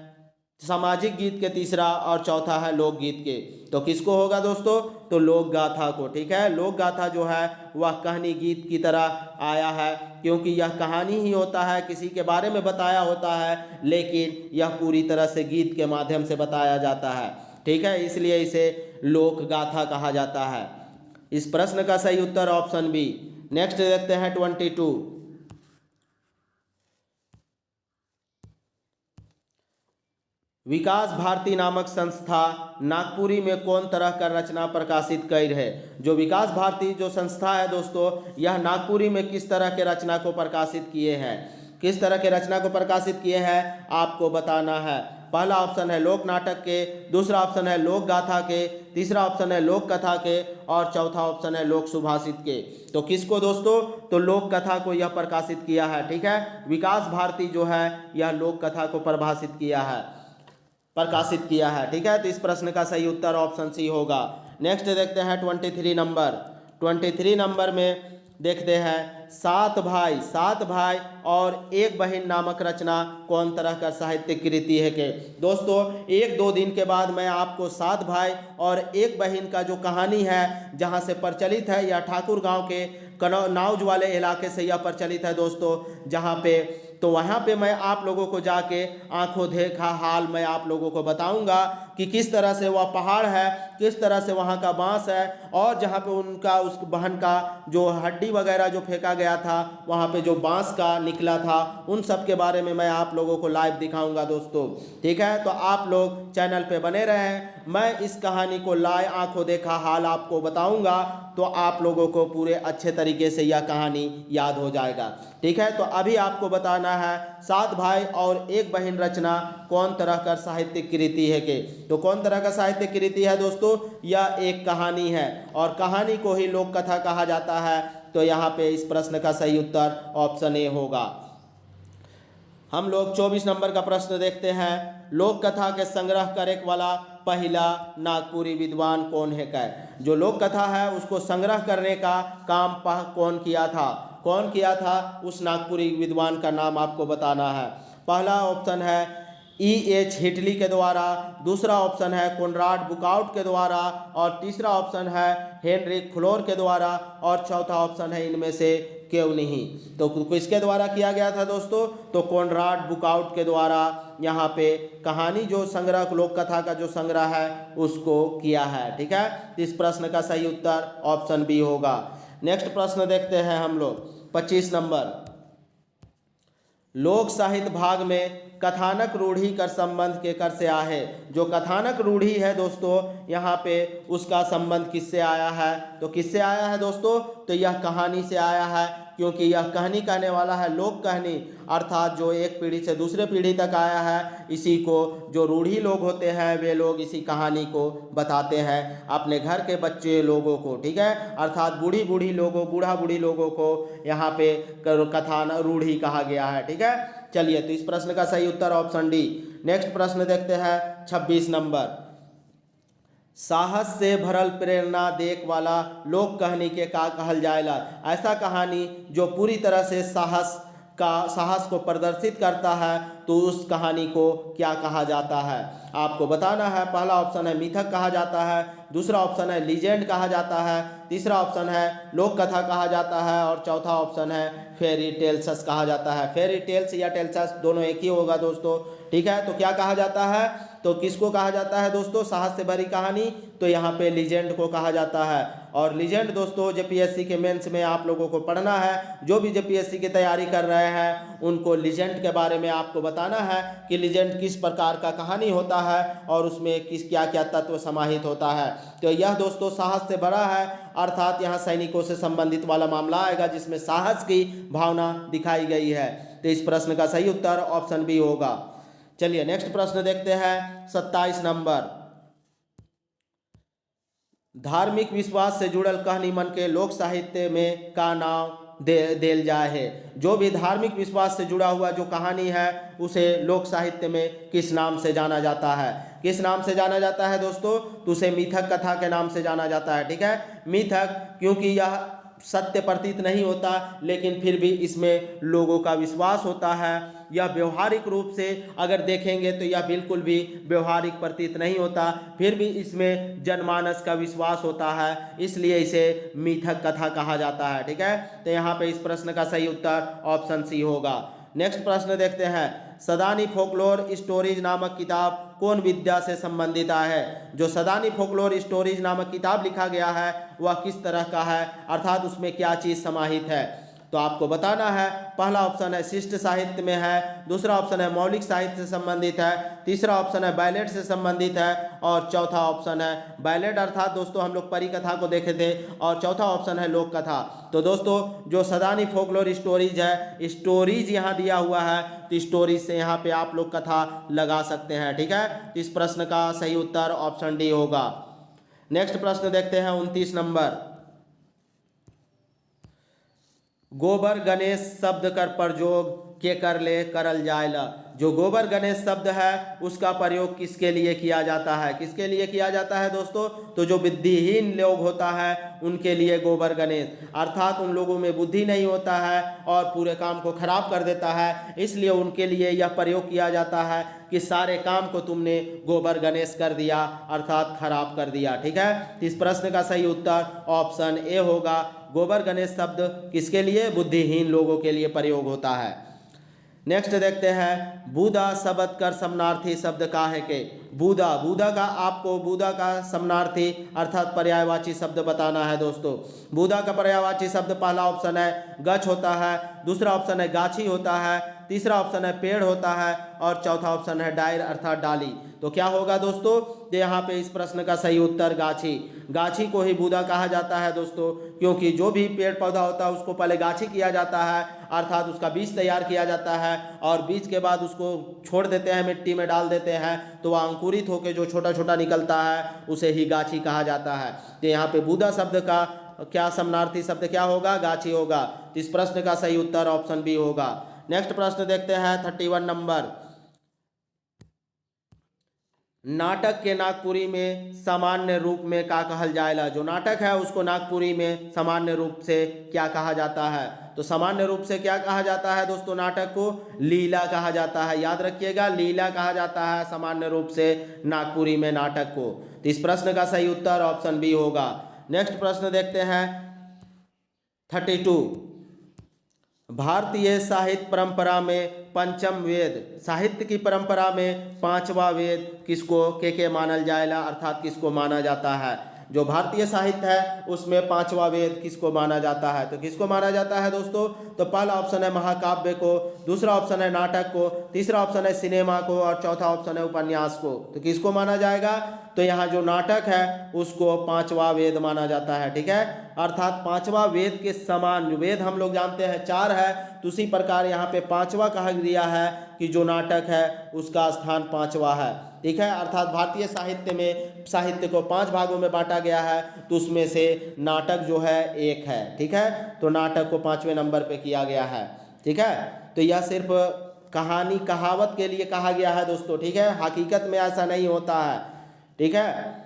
सामाजिक गीत के, तीसरा और चौथा है लोकगीत के। तो किसको होगा दोस्तों? तो लोक गाथा को। ठीक है, लोक गाथा जो है वह कहानी गीत की तरह आया है, क्योंकि यह कहानी ही होता है, किसी के बारे में बताया होता है, लेकिन यह पूरी तरह से गीत के माध्यम से बताया जाता है। ठीक है, इसलिए इसे लोक गाथा कहा जाता है। इस प्रश्न का सही उत्तर ऑप्शन बी। नेक्स्ट देखते हैं 22। विकास भारती नामक संस्था नागपुरी में कौन तरह का रचना प्रकाशित कर है। जो विकास भारती जो संस्था है दोस्तों, यह नागपुरी में किस तरह के रचना को प्रकाशित किए हैं, किस तरह के रचना को प्रकाशित किए हैं आपको बताना है। पहला ऑप्शन है लोक नाटक के, दूसरा ऑप्शन है लोक गाथा के, तीसरा ऑप्शन है लोक कथा के और चौथा ऑप्शन है लोक सुभाषित के। तो किसको दोस्तों? तो लोक कथा को यह प्रकाशित किया है। ठीक है, विकास भारती जो है यह लोक कथा को प्रकाशित किया है। ठीक है, तो इस प्रश्न का सही उत्तर ऑप्शन सी होगा। नेक्स्ट देखते हैं 23 नंबर। 23 नंबर में देखते हैं सात भाई और एक बहन नामक रचना कौन तरह का साहित्यिक कृति है के। दोस्तों 1-2 दिन के बाद मैं आपको सात भाई और एक बहन का जो कहानी है जहां से प्रचलित है, यह ठाकुर गांव के कनौज वाले इलाके से यह प्रचलित है दोस्तों, जहां पे तो वहाँ पे मैं आप लोगों को जाके आंखों देखा हाल मैं आप लोगों को बताऊंगा कि किस तरह से वह पहाड़ है, किस तरह से वहाँ का बांस है और जहाँ पे उनका उस बहन का जो हड्डी वगैरह जो फेंका गया था, वहाँ पे जो बांस का निकला था, उन सब के बारे में मैं आप लोगों को लाइव दिखाऊंगा दोस्तों। ठीक है, तो आप लोग चैनल पे बने रहें। मैं इस कहानी को लाइव आंखों देखा हाल आपको बताऊंगा, तो आप लोगों को पूरे अच्छे तरीके से यह कहानी याद हो जाएगा। ठीक है, तो अभी आपको बताना है सात भाई और एक बहन रचना कौन तरह का साहित्यिक कृति है के। तो कौन तरह का साहित्यिक कृति है दोस्तों? यह एक कहानी है और कहानी को ही लोक कथा कहा जाता है। तो यहाँ पे इस प्रश्न का सही उत्तर ऑप्शन ए होगा। हम लोग 24 नंबर का प्रश्न देखते हैं। लोक कथा के संग्रह करे वाला पहला नागपुरी विद्वान कौन है कै। जो लोक कथा है उसको संग्रह करने का काम कौन किया था, उस नागपुरी विद्वान का नाम आपको बताना है। पहला ऑप्शन है E.H. हिटली के द्वारा, दूसरा ऑप्शन है कोनराड बुकाउट के द्वारा और तीसरा ऑप्शन है हेनरिक फ्लोर के द्वारा और चौथा ऑप्शन है इनमें से क्यों नहीं। तो किसके द्वारा किया गया था दोस्तों? तो कोनराड बुकाउट के द्वारा यहाँ पे कहानी जो संग्रह लोक कथा का जो संग्रह है उसको किया है। ठीक है, इस प्रश्न का सही उत्तर ऑप्शन बी होगा। नेक्स्ट प्रश्न देखते हैं हम लोग 25 नंबर। लोक साहित्य भाग में कथानक रूढ़ी का संबंध केकर से आया है। जो कथानक रूढ़ी है दोस्तों यहाँ पे उसका संबंध किससे आया है? तो किससे आया है दोस्तों? तो यह कहानी से आया है, क्योंकि यह कहानी कहने वाला है लोक कहानी, अर्थात जो एक पीढ़ी से दूसरे पीढ़ी तक आया है। इसी को जो रूढ़ी लोग होते हैं वे लोग इसी कहानी को बताते हैं अपने घर के बच्चे लोगों को। ठीक है, अर्थात बूढ़ा बूढ़ी लोगों को यहाँ पे कथा रूढ़ी कहा गया है। ठीक है, चलिए तो इस प्रश्न का सही उत्तर ऑप्शन डी। नेक्स्ट प्रश्न देखते हैं 26 नंबर। साहस से भरल प्रेरणा देख वाला लोक कहानी के का कहल जाएला। ऐसा कहानी जो पूरी तरह से साहस का साहस को प्रदर्शित करता है तो उस कहानी को क्या कहा जाता है? आपको बताना है। पहला ऑप्शन है मिथक कहा जाता है, दूसरा ऑप्शन है लीजेंड कहा जाता है, तीसरा ऑप्शन है लोक कथा कहा जाता है और चौथा ऑप्शन है फेरी टेल्स कहा जाता है। फेरी टेल्स या टेल्स दोनों एक ही होगा दोस्तों, ठीक है। तो क्या कहा जाता है, तो किसको कहा जाता है दोस्तों साहस से भरी कहानी? तो यहाँ पे लीजेंड को कहा जाता है। और लीजेंड दोस्तों जेपीएससी के मेंस में आप लोगों को पढ़ना है। जो भी जेपीएससी की तैयारी कर रहे हैं उनको लीजेंड के बारे में आपको बताना है कि लीजेंड किस प्रकार का कहानी होता है और उसमें किस क्या क्या तत्व समाहित होता है। तो यह दोस्तों साहस से भरा है, अर्थात यहाँ सैनिकों से संबंधित वाला मामला आएगा जिसमें साहस की भावना दिखाई गई है। तो इस प्रश्न का सही उत्तर ऑप्शन बी होगा। चलिए नेक्स्ट प्रश्न देखते हैं 27 नंबर। धार्मिक विश्वास से जुड़ल कहानी मन के लोक साहित्य में का नाम देल जाए है। जो भी धार्मिक विश्वास से जुड़ा हुआ जो कहानी है उसे लोक साहित्य में किस नाम से जाना जाता है? किस नाम से जाना जाता है दोस्तों? तो उसे मिथक कथा के नाम से जाना जाता है, ठीक है। मिथक क्योंकि यह सत्य प्रतीत नहीं होता लेकिन फिर भी इसमें लोगों का विश्वास होता है। यह व्यवहारिक रूप से अगर देखेंगे तो यह बिल्कुल भी व्यवहारिक प्रतीत नहीं होता, फिर भी इसमें जनमानस का विश्वास होता है, इसलिए इसे मिथक कथा कहा जाता है, ठीक है। तो यहाँ पे इस प्रश्न का सही उत्तर ऑप्शन सी होगा। नेक्स्ट प्रश्न देखते हैं। सदानी फोकलोर स्टोरीज नामक किताब कौन विद्या से संबंधित है? जो सदानी फोकलोर स्टोरीज नामक किताब लिखा गया है वह किस तरह का है, अर्थात उसमें क्या चीज़ समाहित है? तो आपको बताना है। पहला ऑप्शन है शिष्ट साहित्य में है, दूसरा ऑप्शन है मौलिक साहित्य से संबंधित है, तीसरा ऑप्शन है बैलेट से संबंधित है और चौथा ऑप्शन है बैलेट अर्थात दोस्तों हम लोग परी कथा को देखे थे, और चौथा ऑप्शन है लोक कथा। तो दोस्तों जो सदानी फोकलोर स्टोरीज है, स्टोरीज यहाँ दिया हुआ है तो स्टोरीज से यहाँ पे आप लोग कथा लगा सकते हैं, ठीक है। तो इस प्रश्न का सही उत्तर ऑप्शन डी होगा। नेक्स्ट प्रश्न देखते हैं 29 नंबर। गोबर गणेश शब्द कर प्रयोग के कर ले करल जायला। जो गोबर गणेश शब्द है उसका प्रयोग किसके लिए किया जाता है? किसके लिए किया जाता है दोस्तों? तो जो बुद्धिहीन लोग होता है उनके लिए गोबर गणेश, अर्थात उन लोगों में बुद्धि नहीं होता है और पूरे काम को खराब कर देता है, इसलिए उनके लिए यह प्रयोग किया जाता है कि सारे काम को तुमने गोबर गणेश कर दिया, अर्थात खराब कर दिया, ठीक है। इस प्रश्न का सही उत्तर ऑप्शन ए होगा। गोबर गणेश शब्द किसके लिए? बुद्धिहीन लोगों के लिए प्रयोग होता है। नेक्स्ट देखते हैं। बूदा शब्द कर समनार्थी शब्द का है के? बूदा, बूदा का आपको बूदा का समनार्थी अर्थात पर्यायवाची शब्द बताना है दोस्तों। बूदा का पर्यायवाची शब्द पहला ऑप्शन है गछ होता है, दूसरा ऑप्शन है गाछी होता है, तीसरा ऑप्शन है पेड़ होता है और चौथा ऑप्शन है डायर अर्थात डाली। तो क्या होगा दोस्तों? तो यहाँ पे इस प्रश्न का सही उत्तर गाछी। गाछी को ही बूदा कहा जाता है दोस्तों, क्योंकि जो भी पेड़ पौधा होता है उसको पहले गाछी किया जाता है, अर्थात उसका बीज तैयार किया जाता है और बीज के बाद उसको छोड़ देते हैं, मिट्टी में डाल देते हैं, तो वह अंकुरित होकर जो छोटा छोटा निकलता है उसे ही गाछी कहा जाता है। तो यहाँ पे बूदा शब्द का क्या समनार्थी शब्द क्या होगा? गाछी होगा। तो इस प्रश्न का सही उत्तर ऑप्शन बी होगा। नेक्स्ट प्रश्न देखते हैं 31 नंबर। नाटक के नागपुरी में सामान्य रूप में क्या कहल जाएला? जो नाटक है उसको नागपुरी में सामान्य रूप से क्या कहा जाता है? तो सामान्य रूप से क्या कहा जाता है दोस्तों? नाटक को लीला कहा जाता है, याद रखिएगा, लीला कहा जाता है सामान्य रूप से नागपुरी में नाटक को। तो इस प्रश्न का सही उत्तर ऑप्शन बी होगा। नेक्स्ट प्रश्न देखते हैं 32। भारतीय साहित्य परंपरा में पंचम वेद, साहित्य की परंपरा में पांचवा वेद किसको के मानल जाएला, अर्थात किसको माना जाता है? जो भारतीय साहित्य है उसमें पांचवा वेद किसको माना जाता है? तो किसको माना जाता है दोस्तों? तो पहला ऑप्शन है महाकाव्य को, दूसरा ऑप्शन है नाटक को, तीसरा ऑप्शन है सिनेमा को और चौथा ऑप्शन है उपन्यास को। तो किसको माना जाएगा? तो यहाँ जो नाटक है उसको पांचवा वेद माना जाता है, ठीक है। अर्थात पांचवा वेद के समान, जो वेद हम लोग जानते हैं चार है, तो उसी प्रकार यहाँ पे पांचवा कहा दिया है कि जो नाटक है उसका स्थान पांचवा है, ठीक है। अर्थात भारतीय साहित्य में साहित्य को 5 भागों में बांटा गया है, तो उसमें से नाटक जो है एक है, ठीक है। तो नाटक को 5वें नंबर पे किया गया है, ठीक है। तो यह सिर्फ कहानी कहावत के लिए कहा गया है दोस्तों, ठीक है, हकीकत में ऐसा नहीं होता है, ठीक है।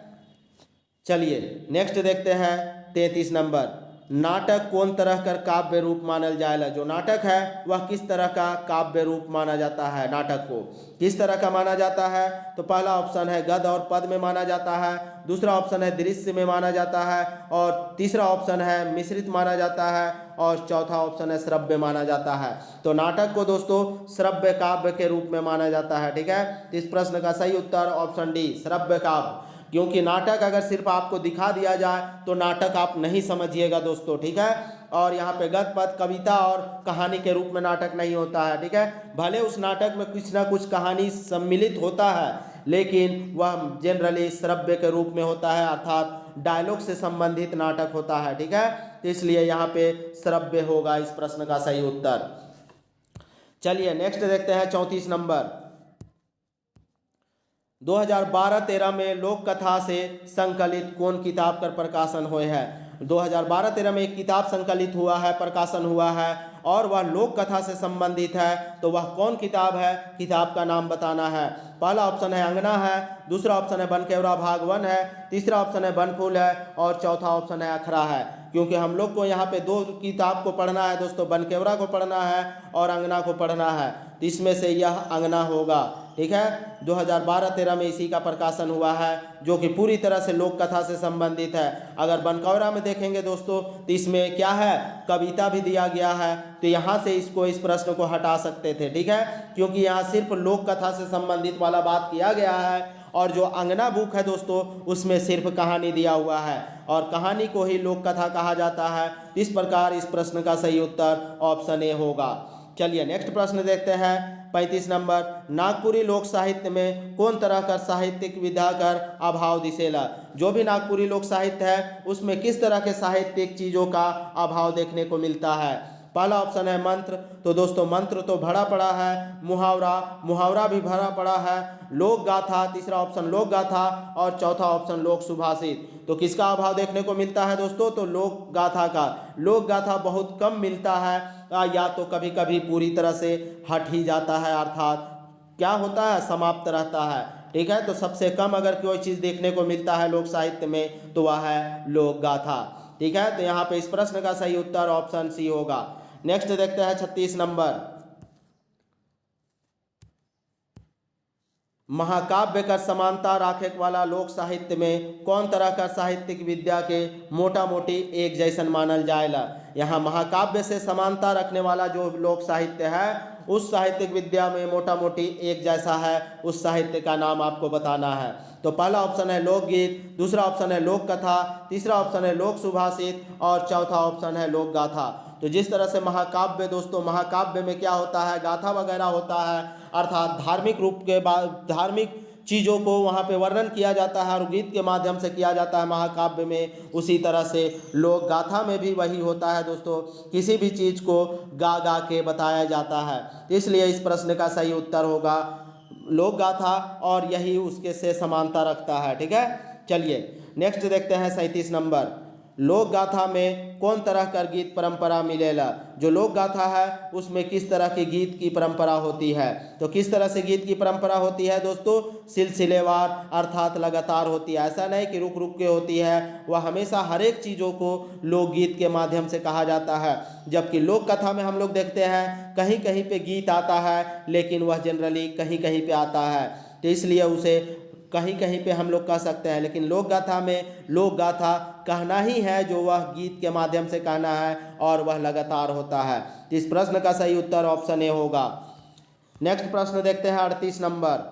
चलिए नेक्स्ट देखते हैं 33 नंबर। नाटक कौन तरह कर काव्य रूप मानल जाएला। जो नाटक है वह किस तरह का काव्य रूप माना जाता है, नाटक को किस तरह का माना जाता है। तो पहला ऑप्शन है गद्य और पद में माना जाता है, दूसरा ऑप्शन है दृश्य में माना जाता है, और तीसरा ऑप्शन है मिश्रित माना जाता है, और चौथा ऑप्शन है श्रव्य माना जाता है। तो नाटक को दोस्तों श्रव्य काव्य के रूप में माना जाता है। ठीक है, तो इस प्रश्न का सही उत्तर ऑप्शन डी श्रव्य काव्य, क्योंकि नाटक अगर सिर्फ आपको दिखा दिया जाए तो नाटक आप नहीं समझिएगा दोस्तों। ठीक है, और यहाँ पे गद्य पद कविता और कहानी के रूप में नाटक नहीं होता है। ठीक है, भले उस नाटक में कुछ ना कुछ कहानी सम्मिलित होता है, लेकिन वह जनरली श्रव्य के रूप में होता है, अर्थात डायलॉग से संबंधित नाटक होता है। ठीक है, तो इसलिए यहाँ पे श्रव्य होगा इस प्रश्न का सही उत्तर। चलिए नेक्स्ट देखते हैं 34 नंबर। 2012-13 में लोक कथा से संकलित कौन किताब का प्रकाशन हुए है। 2012-13 में एक किताब संकलित हुआ है, प्रकाशन हुआ है, और वह लोक कथा से संबंधित है। तो वह कौन किताब है, किताब का नाम बताना है। पहला ऑप्शन है अंगना है, दूसरा ऑप्शन है बनकेवरा भाग 1 है, तीसरा ऑप्शन है बनफूल है, और चौथा ऑप्शन है अखरा है। क्योंकि हम लोग को यहाँ पे दो किताब को पढ़ना है दोस्तों, बनकेवरा को पढ़ना है और अंगना को पढ़ना है, तो इसमें से यह अंगना होगा। ठीक है, 2012-13 में इसी का प्रकाशन हुआ है, जो कि पूरी तरह से लोक कथा से संबंधित है। अगर बनकेवरा में देखेंगे दोस्तों तो इसमें क्या है, कविता भी दिया गया है, तो यहाँ से इस प्रश्न को हटा सकते थे। ठीक है, क्योंकि यहाँ सिर्फ लोक कथा से संबंधित वाला बात किया गया है, और जो अंगना बुक है दोस्तों उसमें सिर्फ कहानी दिया हुआ है, और कहानी को ही लोक कथा कहा जाता है। इस प्रकार इस प्रश्न का सही उत्तर ऑप्शन ए होगा। चलिए नेक्स्ट प्रश्न देखते हैं 35 नंबर। नागपुरी लोक साहित्य में कौन तरह का साहित्यिक विधा कर अभाव दिसेला। जो भी नागपुरी लोक साहित्य है उसमें किस तरह के साहित्यिक चीज़ों का अभाव देखने को मिलता है। पहला ऑप्शन है मंत्र, तो दोस्तों मंत्र तो भरा पड़ा है, मुहावरा भी भरा पड़ा है, लोक गाथा, तीसरा ऑप्शन लोक गाथा, और चौथा ऑप्शन लोक सुभाषित। तो किसका अभाव देखने को मिलता है दोस्तों, तो लोक गाथा का। लोक गाथा बहुत कम मिलता है, या तो कभी कभी पूरी तरह से हट ही जाता है, अर्थात क्या होता है, समाप्त रहता है। ठीक है, तो सबसे कम अगर कोई चीज़ देखने को मिलता है लोक साहित्य में तो वह है लोक गाथा। ठीक है, तो यहाँ पे इस प्रश्न का सही उत्तर ऑप्शन सी होगा। नेक्स्ट देखते हैं 36 नंबर। महाकाव्य का समानता राखे वाला लोक साहित्य में कौन तरह का साहित्यिक विद्या के मोटा मोटी एक जैसन मानल जाएला। यहाँ महाकाव्य से समानता रखने वाला जो लोक साहित्य है उस साहित्यिक विद्या में मोटा मोटी एक जैसा है, उस साहित्य का नाम आपको बताना है। तो पहला ऑप्शन है लोकगीत, दूसरा ऑप्शन है लोक कथा, तीसरा ऑप्शन है लोक सुभाषित, और चौथा ऑप्शन है लोक गाथा। तो जिस तरह से महाकाव्य दोस्तों, महाकाव्य में क्या होता है, गाथा वगैरह होता है, अर्थात धार्मिक रूप के बाद धार्मिक चीज़ों को वहाँ पे वर्णन किया जाता है और गीत के माध्यम से किया जाता है महाकाव्य में। उसी तरह से लोक गाथा में भी वही होता है दोस्तों, किसी भी चीज़ को गा गा के बताया जाता है। इसलिए इस प्रश्न का सही उत्तर होगा लोक गाथा, और यही उसके से समानता रखता है। ठीक है, चलिए नेक्स्ट देखते हैं 37 नंबर। लोक गाथा में कौन तरह का गीत परंपरा मिलेला। जो लोक गाथा है उसमें किस तरह की गीत की परंपरा होती है। तो किस तरह से गीत की परंपरा होती है दोस्तों, सिलसिलेवार, अर्थात लगातार होती है। ऐसा नहीं कि रुक रुक के होती है, वह हमेशा हर एक चीज़ों को लोकगीत के माध्यम से कहा जाता है। जबकि लोक कथा में हम लोग देखते हैं कहीं कहीं पे गीत आता है, लेकिन वह जनरली कहीं कहीं पे आता है, तो इसलिए उसे कहीं कहीं पे हम लोग कह सकते हैं। लेकिन लोक गाथा में लोक गाथा कहना ही है जो वह गीत के माध्यम से कहना है, और वह लगातार होता है। तो इस प्रश्न का सही उत्तर ऑप्शन ए होगा। नेक्स्ट प्रश्न देखते हैं 38 नंबर।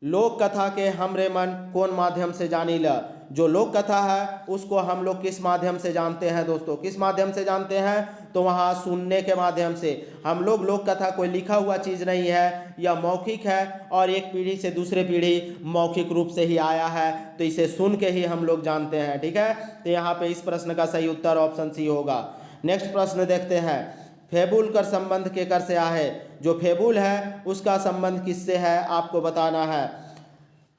लोक कथा के हमरे मन कौन माध्यम से जानीला। जो लोक कथा है उसको हम लोग किस माध्यम से जानते हैं दोस्तों, किस माध्यम से जानते हैं, तो वहाँ सुनने के माध्यम से। हम लोग लोक कथा कोई लिखा हुआ चीज़ नहीं है, यह मौखिक है, और एक पीढ़ी से दूसरे पीढ़ी मौखिक रूप से ही आया है, तो इसे सुन के ही हम लोग जानते हैं। ठीक है, तो यहाँ पे इस प्रश्न का सही उत्तर ऑप्शन सी होगा। नेक्स्ट प्रश्न देखते हैं। फेबुल का संबंध केकर से है। जो फेबुल है उसका संबंध किससे है आपको बताना है।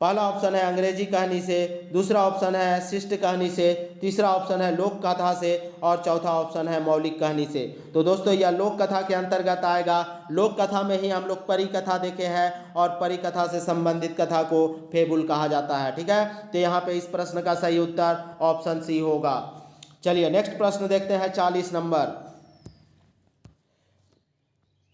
पहला ऑप्शन है अंग्रेजी कहानी से, दूसरा ऑप्शन है शिष्ट कहानी से, तीसरा ऑप्शन है लोक कथा से, और चौथा ऑप्शन है मौलिक कहानी से। तो दोस्तों यह लोक कथा के अंतर्गत आएगा। लोक कथा में ही हम लोग परी कथा देखे हैं, और परी कथा से संबंधित कथा को फेबुल कहा जाता है। ठीक है, तो यहाँ पे इस प्रश्न का सही उत्तर ऑप्शन सी होगा। चलिए नेक्स्ट प्रश्न देखते हैं 40 नंबर।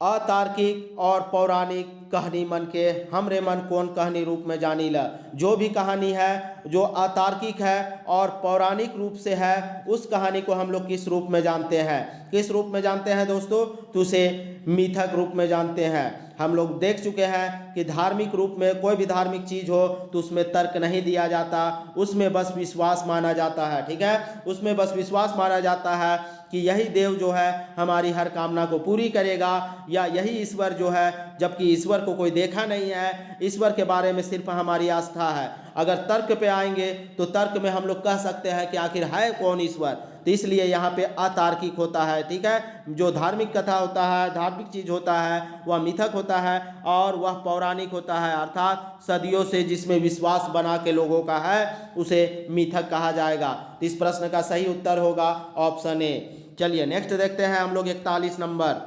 अतार्किक और पौराणिक कहानी मन के हमरे मन कौन कहानी रूप में जानी ला। जो भी कहानी है जो अतार्किक है और पौराणिक रूप से है उस कहानी को हम लोग किस रूप में जानते हैं, किस रूप में जानते हैं दोस्तों, तो उसे मिथक रूप में जानते हैं। हम लोग देख चुके हैं कि धार्मिक रूप में कोई भी धार्मिक चीज़ हो तो उसमें तर्क नहीं दिया जाता, उसमें बस विश्वास माना जाता है। ठीक है, उसमें बस विश्वास माना जाता है कि यही देव जो है हमारी हर कामना को पूरी करेगा, या यही ईश्वर जो है, जबकि ईश्वर को कोई देखा नहीं है, ईश्वर के बारे में सिर्फ हमारी आस्था है। अगर तर्क पे आएंगे तो तर्क में हम लोग कह सकते हैं कि आखिर है कौन ईश्वर, तो इसलिए यहाँ पे अतार्किक होता है। ठीक है, जो धार्मिक कथा होता है, धार्मिक चीज़ होता है वह मिथक होता है और वह पौराणिक होता है, अर्थात सदियों से जिसमें विश्वास बना के लोगों का है उसे मिथक कहा जाएगा। तो इस प्रश्न का सही उत्तर होगा ऑप्शन ए। चलिए नेक्स्ट देखते हैं हम लोग 41 नंबर।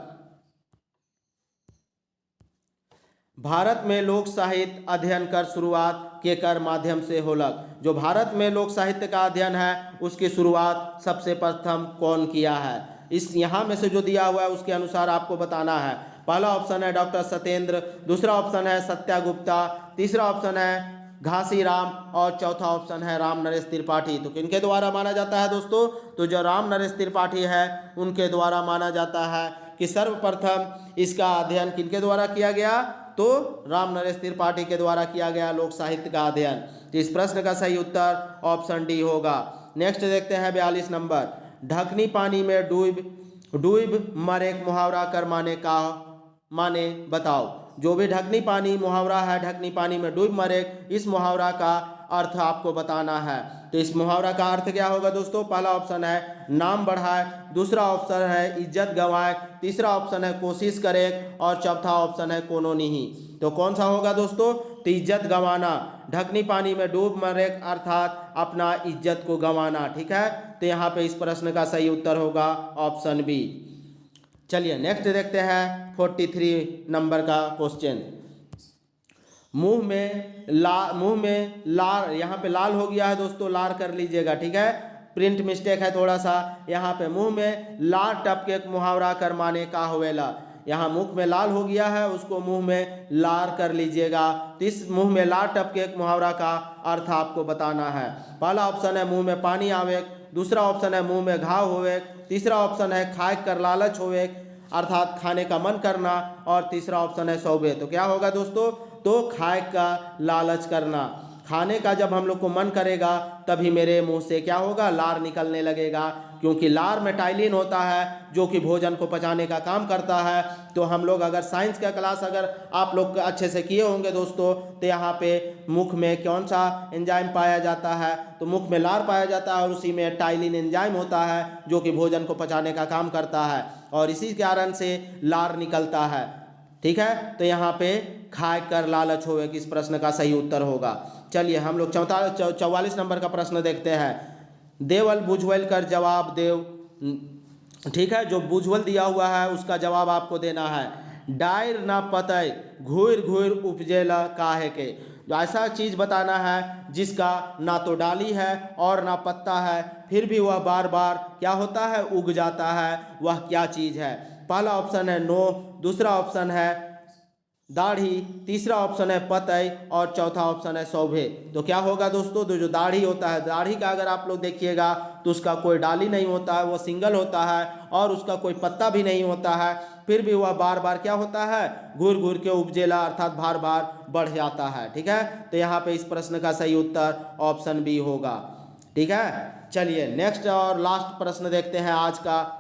भारत में लोक साहित्य अध्ययन कर शुरुआत के कर माध्यम से होलक। जो भारत में लोक साहित्य का अध्ययन है उसकी शुरुआत सबसे प्रथम कौन किया है, इस यहाँ में से जो दिया हुआ है उसके अनुसार आपको बताना है। पहला ऑप्शन है डॉक्टर सत्येंद्र, दूसरा ऑप्शन है सत्यागुप्ता, तीसरा ऑप्शन है घासीराम और चौथा ऑप्शन है राम नरेश त्रिपाठी। तो किनके द्वारा माना जाता है दोस्तों, तो जो राम नरेश त्रिपाठी है उनके द्वारा माना जाता है कि सर्वप्रथम इसका अध्ययन किनके द्वारा किया गया, तो राम नरेश त्रिपाठी के द्वारा किया गया लोक साहित्य का अध्ययन। तो इस प्रश्न का सही उत्तर ऑप्शन डी होगा। नेक्स्ट देखते हैं 42 नंबर। ढकनी पानी में डूब मरे मुहावरा कर माने बताओ। जो भी ढकनी पानी मुहावरा है, ढकनी पानी में डूब मरे, इस मुहावरा का अर्थ आपको बताना है। तो इस मुहावरा का अर्थ क्या होगा दोस्तों, पहला ऑप्शन है नाम बढ़ाए, दूसरा ऑप्शन है इज्जत गंवाए, तीसरा ऑप्शन है कोशिश करे और चौथा ऑप्शन है कोनो नहीं। तो कौन सा होगा दोस्तों, तो इज्जत गंवाना। ढकनी पानी में डूब मरे अर्थात अपना इज्जत को गंवाना। ठीक है, तो यहाँ पे इस प्रश्न का सही उत्तर होगा ऑप्शन बी। चलिए नेक्स्ट देखते हैं 43 नंबर का क्वेश्चन। मुंह में लार, यहाँ पे लाल हो गया है दोस्तों, लार कर लीजिएगा। ठीक है, प्रिंट मिस्टेक है थोड़ा सा। यहाँ पे मुंह में लार टपके मुहावरा कर माने का होवेला। यहाँ मुख में लाल हो गया है, उसको मुंह में लार कर लीजिएगा। तो इस मुंह में लार टपके मुहावरा का अर्थ आपको बताना है। पहला ऑप्शन है मुंह में पानी आवे, दूसरा ऑप्शन है मुंह में घाव होवे, तीसरा ऑप्शन है खाए कर लालच होवे अर्थात खाने का मन करना, और तीसरा ऑप्शन है सौबे। तो क्या होगा दोस्तों, तो खाए का लालच करना। खाने का जब हम लोग को मन करेगा तभी मेरे मुंह से क्या होगा, लार निकलने लगेगा, क्योंकि लार में टाइलिन होता है जो कि भोजन को पचाने का काम करता है। तो हम लोग अगर साइंस का क्लास अगर आप लोग अच्छे से किए होंगे दोस्तों, तो यहाँ पे मुख में कौन सा एंजाइम पाया जाता है, तो मुख में लार पाया जाता है और उसी में टाइलिन एंजाइम होता है जो कि भोजन को पचाने का काम करता है, और इसी कारण से लार निकलता है। ठीक है, तो यहाँ पे खाए कर लालच होवे कि इस प्रश्न का सही उत्तर होगा। चलिए हम लोग 44 नंबर का प्रश्न देखते हैं। देवल बुझवल कर जवाब देव। ठीक है, जो बुझवल दिया हुआ है उसका जवाब आपको देना है। डायर ना पतय घूर घूर उपजेला काहे के। ऐसा चीज़ बताना है जिसका ना तो डाली है और ना पत्ता है, फिर भी वह बार बार क्या होता है, उग जाता है। वह क्या चीज़ है। पहला ऑप्शन है नो, दूसरा ऑप्शन है दाढ़ी, तीसरा ऑप्शन है पतई और चौथा ऑप्शन है सौभे। तो क्या होगा दोस्तों, तो जो दाढ़ी होता है, दाढ़ी का अगर आप लोग देखिएगा तो उसका कोई डाली नहीं होता है, वो सिंगल होता है और उसका कोई पत्ता भी नहीं होता है, फिर भी वह बार बार क्या होता है, घूर घूर के उपजेला अर्थात बार बार बढ़ जाता है। ठीक है, तो यहाँ पे इस प्रश्न का सही उत्तर ऑप्शन बी होगा। ठीक है, चलिए नेक्स्ट और लास्ट प्रश्न देखते हैं आज का।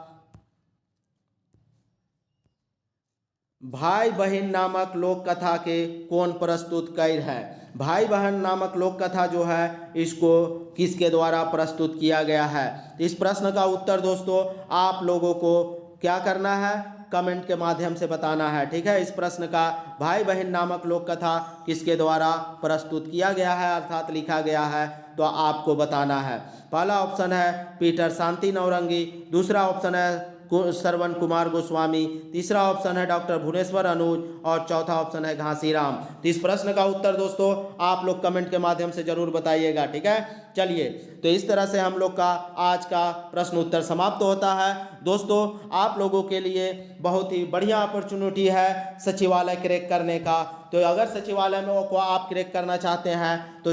भाई बहन नामक लोक कथा के कौन प्रस्तुत कर है। भाई बहन नामक लोक कथा जो है इसको किसके द्वारा प्रस्तुत किया गया है। इस प्रश्न का उत्तर दोस्तों आप लोगों को क्या करना है, कमेंट के माध्यम से बताना है। ठीक है, इस प्रश्न का भाई बहन नामक लोक कथा किसके द्वारा प्रस्तुत किया गया है अर्थात लिखा गया है, तो आपको बताना है। पहला ऑप्शन है पीटर शांति नौरंगी, दूसरा ऑप्शन है श्रवण कुमार गोस्वामी, तीसरा ऑप्शन है डॉक्टर भुवनेश्वर अनुज और चौथा ऑप्शन है घासीराम। तो इस प्रश्न का उत्तर दोस्तों आप लोग कमेंट के माध्यम से जरूर बताइएगा, ठीक है। चलिए, तो इस तरह से हम लोग का आज का प्रश्न उत्तर समाप्त होता है। दोस्तों आप लोगों के लिए बहुत ही बढ़िया अपॉर्चुनिटी है सचिवालय क्रैक करने का। तो अगर सचिवालय में को आप क्रैक करना चाहते हैं तो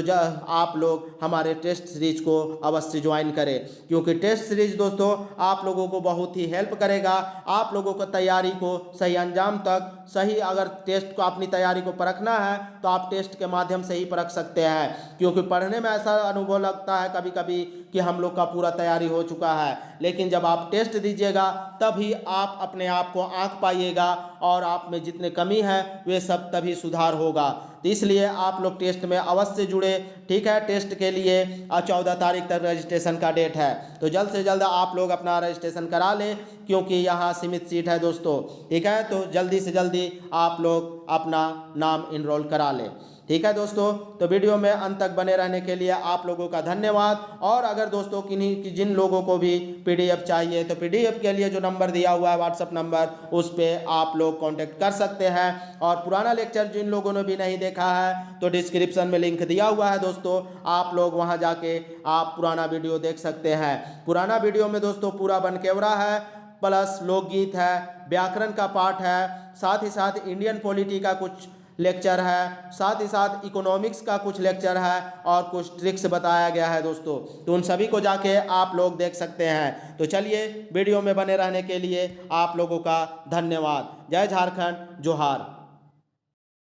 आप लोग हमारे टेस्ट सीरीज को अवश्य ज्वाइन करें, क्योंकि टेस्ट सीरीज दोस्तों आप लोगों को बहुत ही हेल्प करेगा। आप लोगों को तैयारी को सही अंजाम तक सही, अगर टेस्ट को अपनी तैयारी को परखना है तो आप टेस्ट के माध्यम से ही परख सकते हैं, क्योंकि पढ़ने में ऐसा अनुभव लगता है कभी कभी कि हम लोग का पूरा तैयारी हो चुका है, लेकिन जब आप टेस्ट दीजिएगा तभी आप अपने आप को आंक पाइएगा और आप में जितने कमी है वे सब तभी सुधार होगा। तो इसलिए आप लोग टेस्ट में अवश्य जुड़े, ठीक है। टेस्ट के लिए 14 तारीख तक रजिस्ट्रेशन का डेट है, तो जल्द से जल्द आप लोग अपना रजिस्ट्रेशन करा लें, क्योंकि यहाँ सीमित सीट है दोस्तों, ठीक है। तो जल्दी से जल्दी आप लोग अपना नाम इनरोल करा लें, ठीक है दोस्तों। तो वीडियो में अंत तक बने रहने के लिए आप लोगों का धन्यवाद। और अगर दोस्तों किन्हीं जिन लोगों को भी पीडीएफ चाहिए तो पीडीएफ के लिए जो नंबर दिया हुआ है व्हाट्सएप नंबर, उस पर आप लोग कांटेक्ट कर सकते हैं। और पुराना लेक्चर जिन लोगों ने भी नहीं देखा है तो डिस्क्रिप्शन में लिंक दिया हुआ है दोस्तों, आप लोग वहां जाके आप पुराना वीडियो देख सकते हैं। पुराना वीडियो में दोस्तों पूरा बनकेवरा है, प्लस लोकगीत है, व्याकरण का पाठ है, साथ ही साथ इंडियन पॉलिटी का कुछ लेक्चर है, साथ ही साथ इकोनॉमिक्स का कुछ लेक्चर है और कुछ ट्रिक्स बताया गया है दोस्तों। तो उन सभी को जाके आप लोग देख सकते हैं। तो चलिए, वीडियो में बने रहने के लिए आप लोगों का धन्यवाद। जय झारखंड, जोहार।